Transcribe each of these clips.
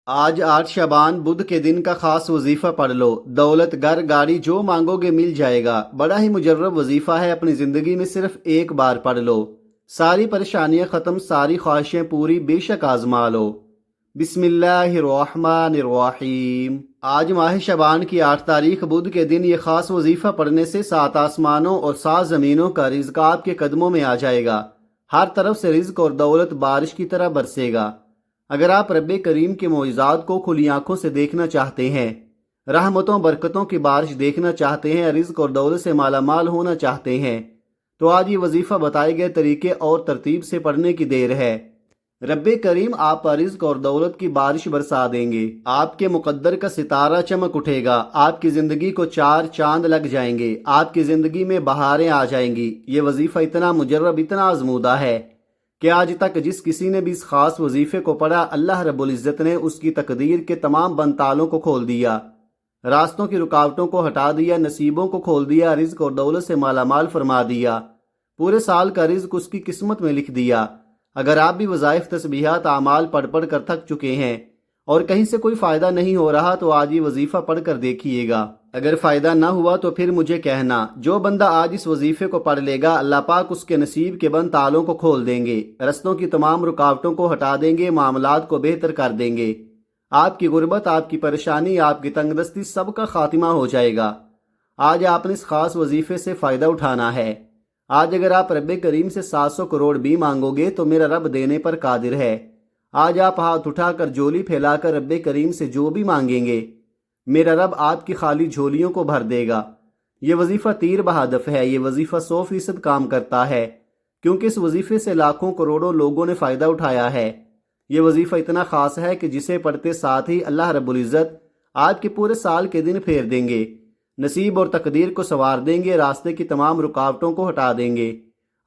آج 8 شعبان بدھ کے دن کا خاص وظیفہ پڑھ لو۔ دولت، گھر، گاڑی جو مانگو گے مل جائے گا۔ بڑا ہی مجرب وظیفہ ہے، اپنی زندگی میں صرف ایک بار پڑھ لو۔ ساری پریشانیاں ختم، ساری خواہشیں پوری، بے شک آزما لو۔ بسم اللہ الرحمن الرحیم۔ آج ماہ شعبان کی 8 تاریخ بدھ کے دن یہ خاص وظیفہ پڑھنے سے 7 آسمانوں اور 7 زمینوں کا رزق آپ کے قدموں میں آ جائے گا۔ ہر طرف سے رزق اور دولت بارش کی طرح برسے گا۔ اگر آپ رب کریم کے معجزات کو کھلی آنکھوں سے دیکھنا چاہتے ہیں، رحمتوں برکتوں کی بارش دیکھنا چاہتے ہیں، رزق اور دولت سے مالا مال ہونا چاہتے ہیں، تو آج یہ وظیفہ بتائے گئے طریقے اور ترتیب سے پڑھنے کی دیر ہے۔ رب کریم آپ پر رزق اور دولت کی بارش برسا دیں گے۔ آپ کے مقدر کا ستارہ چمک اٹھے گا۔ آپ کی زندگی کو 4 چاند لگ جائیں گے۔ آپ کی زندگی میں بہاریں آ جائیں گی۔ یہ وظیفہ اتنا مجرب، اتنا آزمودہ ہے کہ آج تک جس کسی نے بھی اس خاص وظیفے کو پڑھا، اللہ رب العزت نے اس کی تقدیر کے تمام بند تالوں کو کھول دیا، راستوں کی رکاوٹوں کو ہٹا دیا، نصیبوں کو کھول دیا، رزق اور دولت سے مالا مال فرما دیا، پورے سال کا رزق اس کی قسمت میں لکھ دیا۔ اگر آپ بھی وظائف، تسبیحات، اعمال پڑھ پڑھ کر تھک چکے ہیں اور کہیں سے کوئی فائدہ نہیں ہو رہا، تو آج یہ وظیفہ پڑھ کر دیکھیے گا۔ اگر فائدہ نہ ہوا تو پھر مجھے کہنا۔ جو بندہ آج اس وظیفے کو پڑھ لے گا، اللہ پاک اس کے نصیب کے بند تالوں کو کھول دیں گے، رستوں کی تمام رکاوٹوں کو ہٹا دیں گے، معاملات کو بہتر کر دیں گے۔ آپ کی غربت، آپ کی پریشانی، آپ کی تنگ دستی سب کا خاتمہ ہو جائے گا۔ آج آپ نے اس خاص وظیفے سے فائدہ اٹھانا ہے۔ آج اگر آپ رب کریم سے 700 کروڑ بھی مانگو گے تو میرا رب دینے پر قادر ہے۔ آج آپ ہاتھ اٹھا کر، جولی پھیلا کر رب کریم سے جو بھی مانگیں گے، میرا رب آپ کی خالی جھولیوں کو بھر دے گا۔ یہ وظیفہ تیر بہادف ہے، یہ وظیفہ 100% کام کرتا ہے، کیونکہ اس وظیفے سے لاکھوں کروڑوں لوگوں نے فائدہ اٹھایا ہے۔ یہ وظیفہ اتنا خاص ہے کہ جسے پڑھتے ساتھ ہی اللہ رب العزت آپ کے پورے سال کے دن پھیر دیں گے، نصیب اور تقدیر کو سنوار دیں گے، راستے کی تمام رکاوٹوں کو ہٹا دیں گے،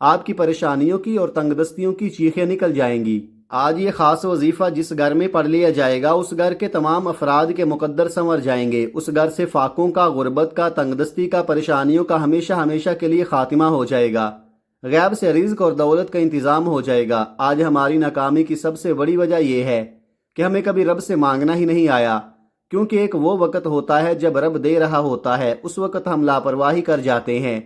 آپ کی پریشانیوں کی اور تنگ دستیوں کی چیخیں نکل جائیں گی۔ آج یہ خاص وظیفہ جس گھر میں پڑھ لیا جائے گا، اس گھر کے تمام افراد کے مقدر سنور جائیں گے۔ اس گھر سے فاقوں کا، غربت کا، تنگ دستی کا، پریشانیوں کا ہمیشہ ہمیشہ کے لیے خاتمہ ہو جائے گا۔ غیب سے رزق اور دولت کا انتظام ہو جائے گا۔ آج ہماری ناکامی کی سب سے بڑی وجہ یہ ہے کہ ہمیں کبھی رب سے مانگنا ہی نہیں آیا، کیونکہ ایک وہ وقت ہوتا ہے جب رب دے رہا ہوتا ہے، اس وقت ہم لاپرواہی کر جاتے ہیں۔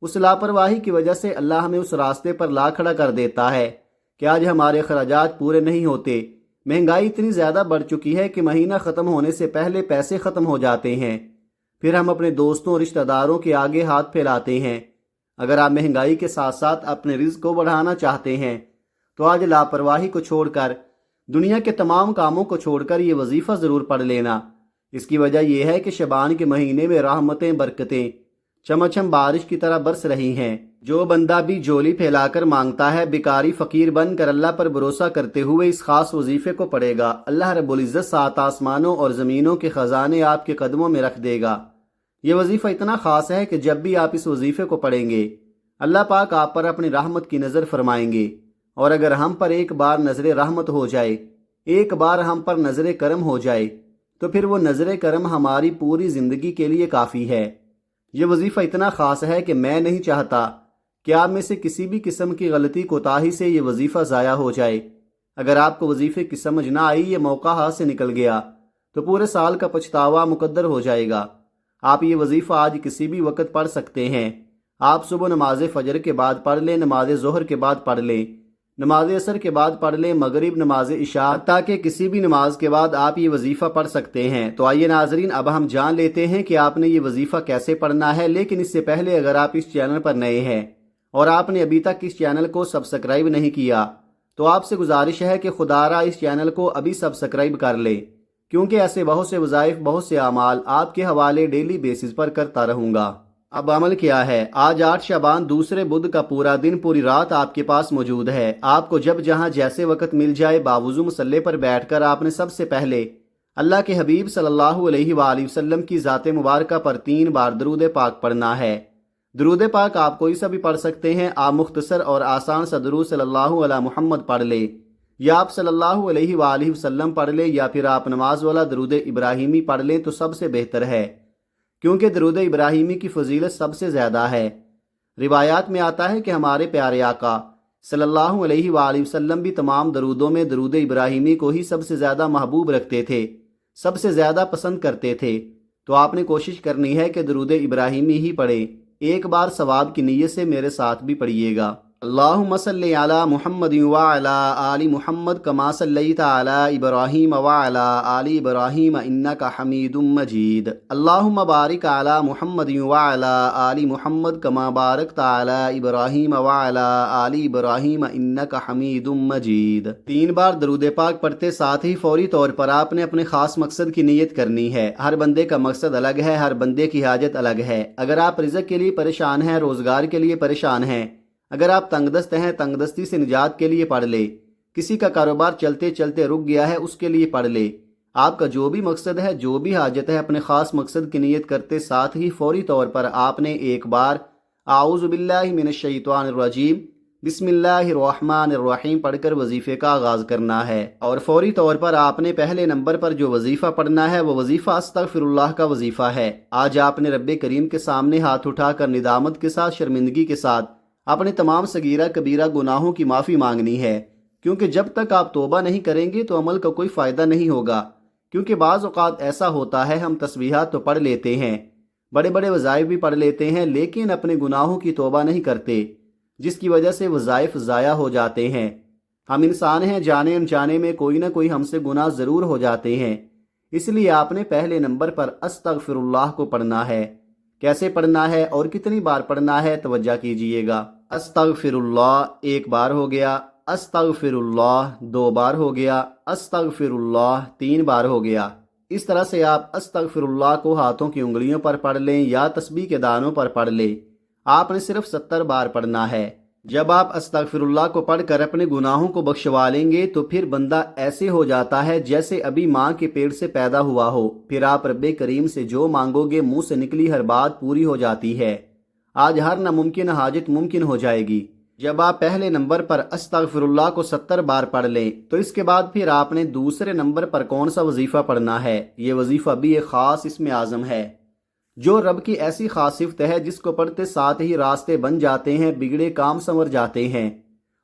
اس لاپرواہی کی وجہ سے اللہ ہمیں اس راستے پر لا کھڑا کر دیتا ہے کہ آج ہمارے اخراجات پورے نہیں ہوتے۔ مہنگائی اتنی زیادہ بڑھ چکی ہے کہ مہینہ ختم ہونے سے پہلے پیسے ختم ہو جاتے ہیں، پھر ہم اپنے دوستوں، رشتہ داروں کے آگے ہاتھ پھیلاتے ہیں۔ اگر آپ مہنگائی کے ساتھ ساتھ اپنے رزق کو بڑھانا چاہتے ہیں تو آج لاپرواہی کو چھوڑ کر، دنیا کے تمام کاموں کو چھوڑ کر یہ وظیفہ ضرور پڑھ لینا۔ اس کی وجہ یہ ہے کہ شعبان کے مہینے میں رحمتیں، برکتیں چمچم بارش کی طرح برس رہی ہیں۔ جو بندہ بھی جولی پھیلا کر مانگتا ہے، بیکاری فقیر بن کر اللہ پر بھروسہ کرتے ہوئے اس خاص وظیفے کو پڑھے گا، اللہ رب العزت 7 آسمانوں اور زمینوں کے خزانے آپ کے قدموں میں رکھ دے گا۔ یہ وظیفہ اتنا خاص ہے کہ جب بھی آپ اس وظیفے کو پڑھیں گے، اللہ پاک آپ پر اپنی رحمت کی نظر فرمائیں گے، اور اگر ہم پر ایک بار نظر رحمت ہو جائے، ایک بار ہم پر نظر کرم ہو جائے، تو پھر وہ نظر کرم ہماری پوری زندگی کے لیے کافی ہے۔ یہ وظیفہ اتنا خاص ہے کہ میں نہیں چاہتا کہ آپ میں سے کسی بھی قسم کی غلطی کوتاہی سے یہ وظیفہ ضائع ہو جائے۔ اگر آپ کو وظیفے کی سمجھ نہ آئی، یہ موقع ہاتھ سے نکل گیا، تو پورے سال کا پچھتاوا مقدر ہو جائے گا۔ آپ یہ وظیفہ آج کسی بھی وقت پڑھ سکتے ہیں۔ آپ صبح نماز فجر کے بعد پڑھ لیں، نماز ظہر کے بعد پڑھ لیں، نماز عصر کے بعد پڑھ لیں، مغرب، نماز عشاء، تاکہ کسی بھی نماز کے بعد آپ یہ وظیفہ پڑھ سکتے ہیں۔ تو آئیے ناظرین، اب ہم جان لیتے ہیں کہ آپ نے یہ وظیفہ کیسے پڑھنا ہے۔ لیکن اس سے پہلے اگر آپ اس چینل پر نئے ہیں اور آپ نے ابھی تک اس چینل کو سبسکرائب نہیں کیا، تو آپ سے گزارش ہے کہ خدا را اس چینل کو ابھی سبسکرائب کر لیں، کیونکہ ایسے بہت سے وظائف، بہت سے اعمال آپ کے حوالے ڈیلی بیسز پر کرتا رہوں گا۔ اب عمل کیا ہے؟ آج 8 شعبان دوسرے بدھ کا پورا دن، پوری رات آپ کے پاس موجود ہے۔ آپ کو جب جہاں جیسے وقت مل جائے، باوضو مصلے پر بیٹھ کر آپ نے سب سے پہلے اللہ کے حبیب صلی اللہ علیہ وآلہ وسلم کی ذات مبارکہ پر 3 بار درود پاک پڑھنا ہے۔ درود پاک آپ کوئی سا بھی پڑھ سکتے ہیں۔ آپ مختصر اور آسان سا درود صلی اللہ علیہ محمد پڑھ لیں، یا آپ صلی اللہ علیہ وآلہ وسلم پڑھ لیں، یا پھر آپ نماز والا درود ابراہیمی پڑھ لیں تو سب سے بہتر ہے، کیونکہ درود ابراہیمی کی فضیلت سب سے زیادہ ہے۔ روایات میں آتا ہے کہ ہمارے پیارے آقا صلی اللہ علیہ وآلہ وسلم بھی تمام درودوں میں درود ابراہیمی کو ہی سب سے زیادہ محبوب رکھتے تھے، سب سے زیادہ پسند کرتے تھے۔ تو آپ نے کوشش کرنی ہے کہ درود ابراہیمی ہی پڑھیں۔ ایک بار ثواب کی نیت سے میرے ساتھ بھی پڑھیے گا۔ اللہم صلی علی محمد وعلی آل محمد کما صلیت علی ابراہیم وعلی آل ابراہیم انک حمید مجید۔ اللہم بارک علی محمد وعلی آل محمد کما بارکت علی ابراہیم وعلی آل ابراہیم انک حمید مجید۔ 3 بار درود پاک پڑھتے ساتھ ہی فوری طور پر آپ نے اپنے خاص مقصد کی نیت کرنی ہے۔ ہر بندے کا مقصد الگ ہے، ہر بندے کی حاجت الگ ہے۔ اگر آپ رزق کے لیے پریشان ہیں، روزگار کے لیے پریشان ہیں، اگر آپ تنگ دست ہیں، تنگ دستی سے نجات کے لیے پڑھ لے، کسی کا کاروبار چلتے چلتے رک گیا ہے، اس کے لیے پڑھ لے، آپ کا جو بھی مقصد ہے، جو بھی حاجت ہے، اپنے خاص مقصد کی نیت کرتے ساتھ ہی فوری طور پر آپ نے ایک بار اعوذ باللہ من الشیطان الرجیم بسم اللہ الرحمن الرحیم پڑھ کر وظیفے کا آغاز کرنا ہے۔ اور فوری طور پر آپ نے پہلے نمبر پر جو وظیفہ پڑھنا ہے وہ وظیفہ استغفر اللہ کا وظیفہ ہے۔ آج آپ نے رب کریم کے سامنے ہاتھ اٹھا کر ندامت کے ساتھ، شرمندگی کے ساتھ اپنے تمام صغیرہ کبیرہ گناہوں کی معافی مانگنی ہے، کیونکہ جب تک آپ توبہ نہیں کریں گے تو عمل کا کوئی فائدہ نہیں ہوگا۔ کیونکہ بعض اوقات ایسا ہوتا ہے، ہم تسبیحات تو پڑھ لیتے ہیں، بڑے بڑے وظائف بھی پڑھ لیتے ہیں، لیکن اپنے گناہوں کی توبہ نہیں کرتے، جس کی وجہ سے وظائف ضائع ہو جاتے ہیں۔ ہم انسان ہیں، جانے انجانے میں کوئی نہ کوئی ہم سے گناہ ضرور ہو جاتے ہیں، اس لیے آپ نے پہلے نمبر پر استغفر اللہ کو پڑھنا ہے۔ کیسے پڑھنا ہے اور کتنی بار پڑھنا ہے، توجہ کیجئے گا۔ استغفر اللہ 1 بار ہو گیا، استغفر اللہ 2 بار ہو گیا، استغفر اللہ 3 بار ہو گیا۔ اس طرح سے آپ استغفر اللہ کو ہاتھوں کی انگلیوں پر پڑھ لیں یا تسبیح کے دانوں پر پڑھ لیں۔ آپ نے صرف 70 بار پڑھنا ہے۔ جب آپ استغفر اللہ کو پڑھ کر اپنے گناہوں کو بخشوا لیں گے تو پھر بندہ ایسے ہو جاتا ہے جیسے ابھی ماں کے پیٹ سے پیدا ہوا ہو۔ پھر آپ رب کریم سے جو مانگو گے، منہ سے نکلی ہر بات پوری ہو جاتی ہے۔ آج ہر ناممکن حاجت ممکن ہو جائے گی۔ جب آپ پہلے نمبر پر استغفر اللہ کو 70 بار پڑھ لیں تو اس کے بعد پھر آپ نے دوسرے نمبر پر کون سا وظیفہ پڑھنا ہے؟ یہ وظیفہ بھی ایک خاص اسم اعظم ہے، جو رب کی ایسی خاص صفت ہے جس کو پڑھتے ساتھ ہی راستے بن جاتے ہیں، بگڑے کام سنور جاتے ہیں،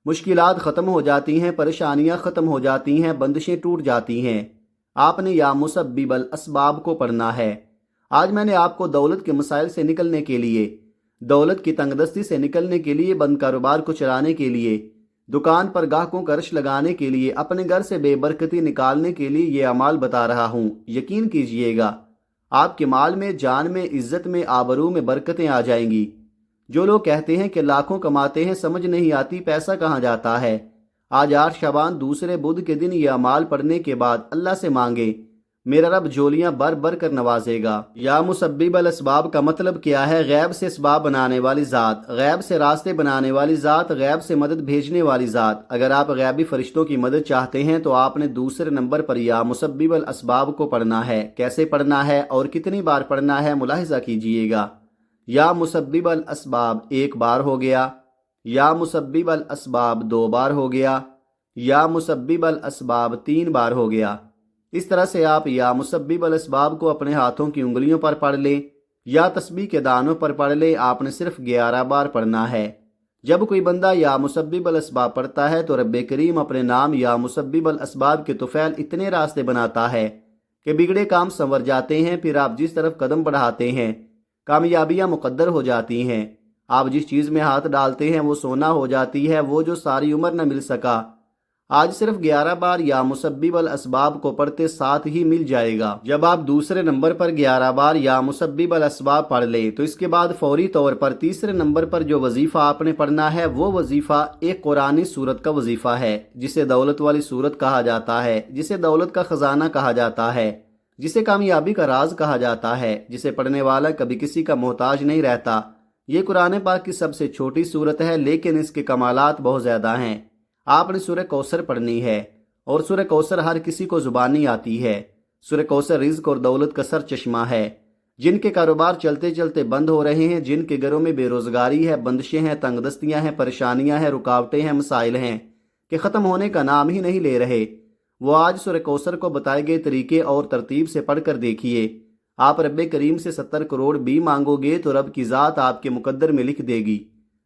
مشکلات ختم ہو جاتی ہیں، پریشانیاں ختم ہو جاتی ہیں، بندشیں ٹوٹ جاتی ہیں۔ آپ نے یا مسبب الاسباب کو پڑھنا ہے۔ آج میں نے آپ کو دولت کے مسائل سے نکلنے کے لیے، دولت کی تنگ دستی سے نکلنے کے لیے، بند کاروبار کو چلانے کے لیے، دکان پر گاہکوں کا رش لگانے کے لیے، اپنے گھر سے بے برکتی نکالنے کے لیے یہ اعمال بتا رہا ہوں۔ یقین کیجئے گا آپ کے مال میں، جان میں، عزت میں، آبرو میں برکتیں آ جائیں گی۔ جو لوگ کہتے ہیں کہ لاکھوں کماتے ہیں، سمجھ نہیں آتی پیسہ کہاں جاتا ہے۔ آج 8 شعبان دوسرے بدھ کے دن یہ اعمال پڑھنے کے بعد اللہ سے مانگے، میرا رب جھولیاں بھر بھر کر نوازے گا۔ یا مسبب الاسباب کا مطلب کیا ہے؟ غیب سے اسباب بنانے والی ذات، غیب سے راستے بنانے والی ذات، غیب سے مدد بھیجنے والی ذات۔ اگر آپ غیبی فرشتوں کی مدد چاہتے ہیں تو آپ نے دوسرے نمبر پر یا مسبب الاسباب کو پڑھنا ہے۔ کیسے پڑھنا ہے اور کتنی بار پڑھنا ہے، ملاحظہ کیجئے گا۔ یا مسبب الاسباب 1 بار ہو گیا، یا مسبب الاسباب 2 بار ہو گیا، یا مسبب الاسباب 3 بار ہو گیا۔ اس طرح سے آپ یا مسبب الاسباب کو اپنے ہاتھوں کی انگلیوں پر پڑھ لیں یا تسبیح کے دانوں پر پڑھ لیں۔ آپ نے صرف 11 بار پڑھنا ہے۔ جب کوئی بندہ یا مسبب الاسباب پڑھتا ہے تو رب کریم اپنے نام یا مسبب الاسباب کے طفیل اتنے راستے بناتا ہے کہ بگڑے کام سنور جاتے ہیں۔ پھر آپ جس طرف قدم بڑھاتے ہیں، کامیابیاں مقدر ہو جاتی ہیں۔ آپ جس چیز میں ہاتھ ڈالتے ہیں وہ سونا ہو جاتی ہے، وہ جو ساری عمر نہ مل سکا، آج صرف 11 بار یا مسبب الاسباب کو پڑھتے ساتھ ہی مل جائے گا۔ جب آپ دوسرے نمبر پر 11 بار یا مسبب الاسباب پڑھ لیں تو اس کے بعد فوری طور پر تیسرے نمبر پر جو وظیفہ آپ نے پڑھنا ہے وہ وظیفہ ایک قرآنی سورت کا وظیفہ ہے، جسے دولت والی سورت کہا جاتا ہے، جسے دولت کا خزانہ کہا جاتا ہے، جسے کامیابی کا راز کہا جاتا ہے، جسے پڑھنے والا کبھی کسی کا محتاج نہیں رہتا۔ یہ قرآن پاک کی سب سے چھوٹی سورت ہے لیکن اس کے کمالات بہت زیادہ ہیں۔ آپ نے سورہ کوثر پڑھنی ہے، اور سورہ کوثر ہر کسی کو زبانی آتی ہے۔ سورہ کوثر رزق اور دولت کا سر چشمہ ہے۔ جن کے کاروبار چلتے چلتے بند ہو رہے ہیں، جن کے گھروں میں بے روزگاری ہے، بندشیں ہیں، تنگ دستیاں ہیں، پریشانیاں ہیں، رکاوٹیں ہیں، مسائل ہیں کہ ختم ہونے کا نام ہی نہیں لے رہے، وہ آج سورہ کوثر کو بتائے گئے طریقے اور ترتیب سے پڑھ کر دیکھیے۔ آپ رب کریم سے 70 کروڑ بھی مانگو گے تو رب کی ذات آپ کے مقدر میں لکھ دے گی۔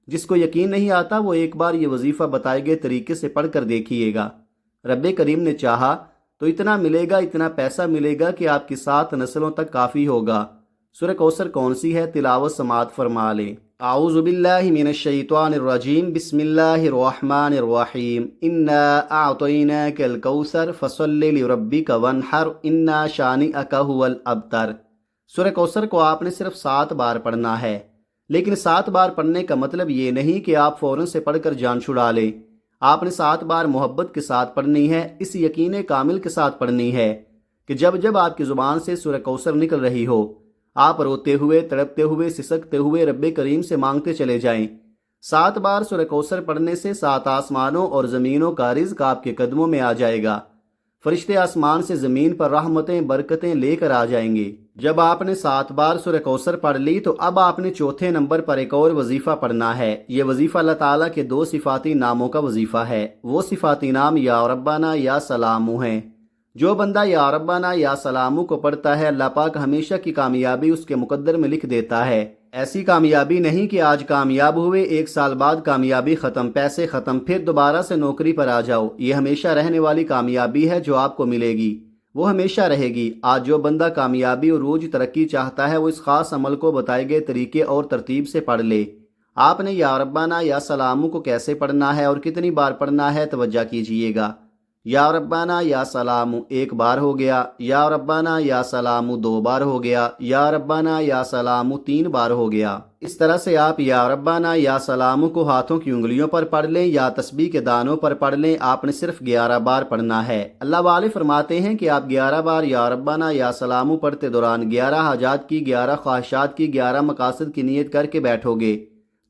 جس کو یقین نہیں آتا وہ ایک بار یہ وظیفہ بتائے گئے طریقے سے پڑھ کر دیکھیے گا، رب کریم نے چاہا تو اتنا ملے گا، اتنا پیسہ ملے گا کہ آپ کی 7 نسلوں تک کافی ہوگا۔ سورہ کوثر کون سی ہے؟ تلاوت سماعت فرما لیں۔ اعوذ باللہ من الشیطان الرجیم، بسم اللہ الرحمن الرحیم، انا اعطیناک الکوثر فصل لربک وانحر ان شانئک ھو الابتر۔ سورہ کوثر کو آپ نے صرف 7 بار پڑھنا ہے، لیکن 7 بار پڑھنے کا مطلب یہ نہیں کہ آپ فوراً سے پڑھ کر جان چھڑا لیں۔ آپ نے 7 بار محبت کے ساتھ پڑھنی ہے، اس یقین کامل کے ساتھ پڑھنی ہے کہ جب جب آپ کی زبان سے سورہ کوثر نکل رہی ہو، آپ روتے ہوئے، تڑپتے ہوئے، سسکتے ہوئے رب کریم سے مانگتے چلے جائیں۔ 7 بار سورہ کوثر پڑھنے سے 7 آسمانوں اور زمینوں کا رزق آپ کے قدموں میں آ جائے گا۔ فرشتے آسمان سے زمین پر رحمتیں، برکتیں لے کر آ جائیں گے۔ جب آپ نے 7 بار سورہ کوثر پڑھ لی تو اب آپ نے چوتھے نمبر پر ایک اور وظیفہ پڑھنا ہے۔ یہ وظیفہ اللہ تعالیٰ کے 2 صفاتی ناموں کا وظیفہ ہے۔ وہ صفاتی نام یا ربنا یا سلامو ہیں۔ جو بندہ یا ربنا یا سلامو کو پڑھتا ہے، اللہ پاک ہمیشہ کی کامیابی اس کے مقدر میں لکھ دیتا ہے۔ ایسی کامیابی نہیں کہ آج کامیاب ہوئے، 1 سال بعد کامیابی ختم، پیسے ختم، پھر دوبارہ سے نوکری پر آ جاؤ۔ یہ ہمیشہ رہنے والی کامیابی ہے جو آپ کو ملے گی، وہ ہمیشہ رہے گی۔ آج جو بندہ کامیابی اور عروج ترقی چاہتا ہے وہ اس خاص عمل کو بتائے گئے طریقے اور ترتیب سے پڑھ لے۔ آپ نے یا ربنا یا سلامو کو کیسے پڑھنا ہے اور کتنی بار پڑھنا ہے، توجہ کیجئے گا۔ یا ربنا یا سلامو 1 بار ہو گیا، یا ربنا یا سلامو 2 بار ہو گیا، یا ربنا یا سلامو 3 بار ہو گیا۔ اس طرح سے آپ یا ربنا یا سلامو کو ہاتھوں کی انگلیوں پر پڑھ لیں یا تسبیح کے دانوں پر پڑھ لیں۔ آپ نے صرف 11 بار پڑھنا ہے۔ اللہ والے فرماتے ہیں کہ آپ 11 بار یا ربنا یا سلامو پڑھتے دوران 11 حاجات کی، 11 خواہشات کی، 11 مقاصد کی نیت کر کے بیٹھو گے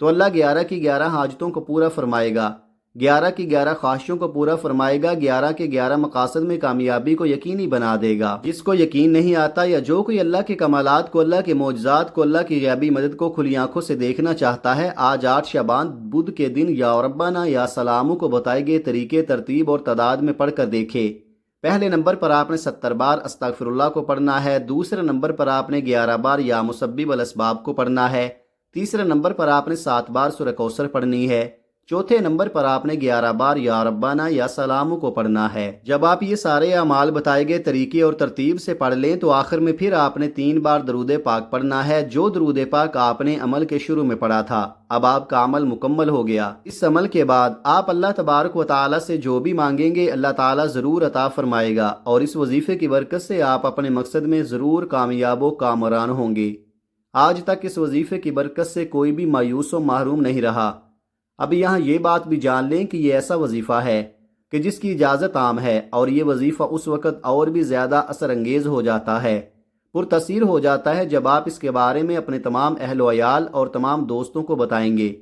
تو اللہ 11 کی 11 حاجتوں کو پورا فرمائے گا، 11 کی 11 خواہشوں کو پورا فرمائے گا، 11 کے 11 مقاصد میں کامیابی کو یقینی بنا دے گا۔ جس کو یقین نہیں آتا یا جو کوئی اللہ کے کمالات کو، اللہ کے معجزات کو، اللہ کی غیبی مدد کو کھلی آنکھوں سے دیکھنا چاہتا ہے، آج 8 شعبان بدھ کے دن یا ربنا یا سلامو کو بتائے گئے طریقے، ترتیب اور تعداد میں پڑھ کر دیکھے۔ پہلے نمبر پر آپ نے 70 بار استغفر اللہ کو پڑھنا ہے، دوسرے نمبر پر آپ نے 11 بار یا مسبب الاسباب کو پڑھنا ہے، تیسرے نمبر پر آپ نے 7 بار سورہ کوثر پڑھنی ہے، چوتھے نمبر پر آپ نے 11 بار یا ربنا یا سلامو کو پڑھنا ہے۔ جب آپ یہ سارے اعمال بتائے گئے طریقے اور ترتیب سے پڑھ لیں تو آخر میں پھر آپ نے 3 بار درود پاک پڑھنا ہے، جو درود پاک آپ نے عمل کے شروع میں پڑھا تھا۔ اب آپ کا عمل مکمل ہو گیا۔ اس عمل کے بعد آپ اللہ تبارک و تعالی سے جو بھی مانگیں گے اللہ تعالی ضرور عطا فرمائے گا، اور اس وظیفے کی برکت سے آپ اپنے مقصد میں ضرور کامیاب و کامران ہوں گے۔ آج تک اس وظیفے کی برکت سے کوئی بھی مایوس و محروم نہیں رہا۔ اب یہاں یہ بات بھی جان لیں کہ یہ ایسا وظیفہ ہے کہ جس کی اجازت عام ہے، اور یہ وظیفہ اس وقت اور بھی زیادہ اثر انگیز ہو جاتا ہے، پرتاثیر ہو جاتا ہے جب آپ اس کے بارے میں اپنے تمام اہل و عیال اور تمام دوستوں کو بتائیں گے۔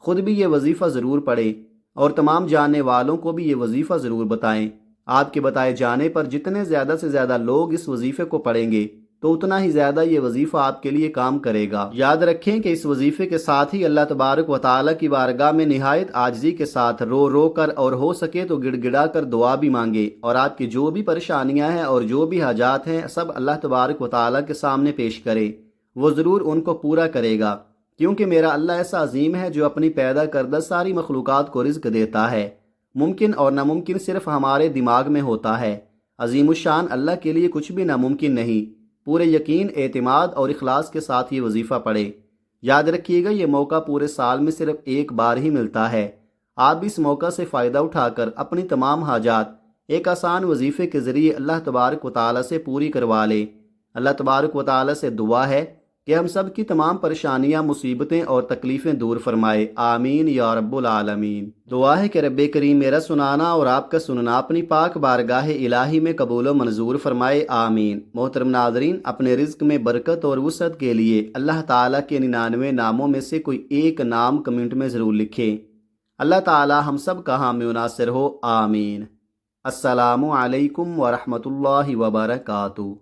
خود بھی یہ وظیفہ ضرور پڑھیں اور تمام جاننے والوں کو بھی یہ وظیفہ ضرور بتائیں۔ آپ کے بتائے جانے پر جتنے زیادہ سے زیادہ لوگ اس وظیفے کو پڑھیں گے تو اتنا ہی زیادہ یہ وظیفہ آپ کے لیے کام کرے گا۔ یاد رکھیں کہ اس وظیفے کے ساتھ ہی اللہ تبارک و تعالیٰ کی بارگاہ میں نہایت عاجزی کے ساتھ رو رو کر اور ہو سکے تو گڑ گڑا کر دعا بھی مانگے، اور آپ کی جو بھی پریشانیاں ہیں اور جو بھی حاجات ہیں سب اللہ تبارک و تعالیٰ کے سامنے پیش کرے، وہ ضرور ان کو پورا کرے گا، کیونکہ میرا اللہ ایسا عظیم ہے جو اپنی پیدا کردہ ساری مخلوقات کو رزق دیتا ہے۔ ممکن اور ناممکن صرف ہمارے دماغ میں ہوتا ہے، عظیم الشان اللہ کے لیے کچھ بھی ناممکن نہیں۔ پورے یقین، اعتماد اور اخلاص کے ساتھ یہ وظیفہ پڑھیں۔ یاد رکھیے گا یہ موقع پورے سال میں صرف 1 بار ہی ملتا ہے۔ آپ بھی اس موقع سے فائدہ اٹھا کر اپنی تمام حاجات ایک آسان وظیفے کے ذریعے اللہ تبارک و تعالیٰ سے پوری کروا لیں۔ اللہ تبارک و تعالیٰ سے دعا ہے کہ ہم سب کی تمام پریشانیاں، مصیبتیں اور تکلیفیں دور فرمائے، آمین یا رب العالمین۔ دعا ہے کہ رب کریم میرا سنانا اور آپ کا سننا اپنی پاک بارگاہ الہی میں قبول و منظور فرمائے، آمین۔ محترم ناظرین، اپنے رزق میں برکت اور وسعت کے لیے اللہ تعالیٰ کے 99 ناموں میں سے کوئی ایک نام کمنٹ میں ضرور لکھیں۔ اللہ تعالیٰ ہم سب کا حامی و ناصر ہو، آمین۔ السلام علیکم ورحمۃ اللہ وبرکاتہ۔